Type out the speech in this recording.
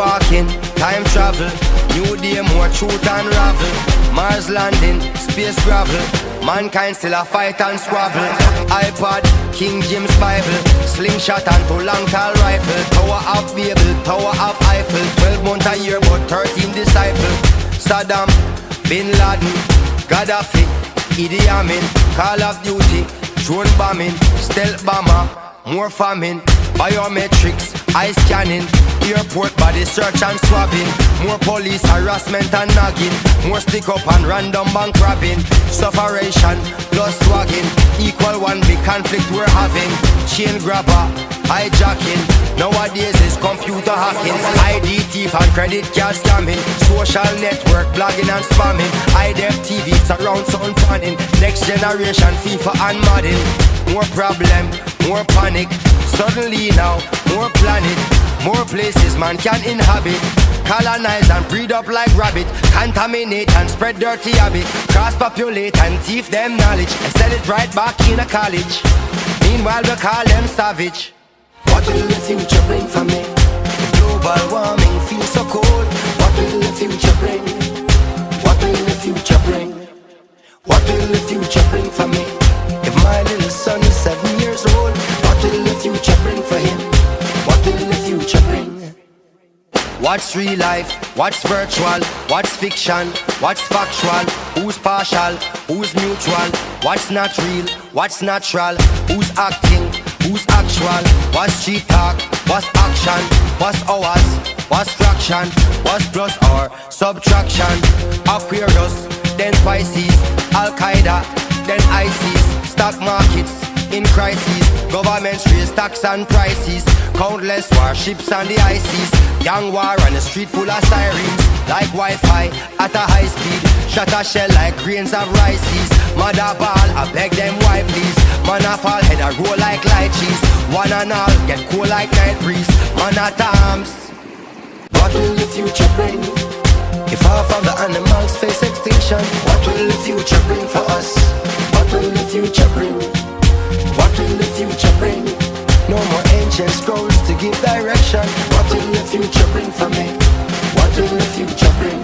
walking, time travel. New day, more truth unravel. Mars landing, space gravel. Mankind still a fight and squabble. iPod, King James Bible. Slingshot and too long tall rifle. Tower of Babel, Tower of Eiffel. 12 months a year but 13 disciples. Saddam, Bin Laden, Gaddafi, Idi Amin. Call of Duty, drone bombing. Stealth bomber, more famine. Biometrics, eye scanning. Airport body search and swabbing. More police harassment and nagging. More stick up and random bank robbing. Sufferation plus swagging. Equal one big conflict we're having. Chain grabber, hijacking. Nowadays is computer hacking. ID thief and credit card scamming. Social network blogging and spamming. IDF TV surround sound fanning. Next generation FIFA and Madden. More problem, more panic. Suddenly now, more planet. More places man can inhabit. Colonize and breed up like rabbit. Contaminate and spread dirty habit. Cross-populate and thief them knowledge. And sell it right back in a college. Meanwhile we call them savage. What will the future bring for me? If global warming feels so cold, what will the future bring? What will the future bring? What will the future bring for me? If my little son is 7 years old, what will the future bring for him? What will the future bring? What's real life? What's virtual? What's fiction? What's factual? Who's partial? Who's mutual? What's not real? What's natural? Who's acting? Who's actual? What's cheap talk? What's action? What's hours? What's fraction? What's plus or subtraction? Aquarius, then Pisces, Al-Qaeda, then ISIS. Stock markets in crisis. Governments raise tax and prices. Countless warships on the high seas. Young war on the street full of sirens. Like Wi-Fi at a high speed. Shot a shell like grains of rices. Mother ball, I beg them why please. Man a fall, head a roll like light cheese. One and all, get cool like night breeze. Man at arms. What will the future bring? If half of the animals face extinction, what will the future bring for us? What will the future bring? What will the future bring? No more ancient scrolls to give direction. What will the future bring for me? What will the future bring?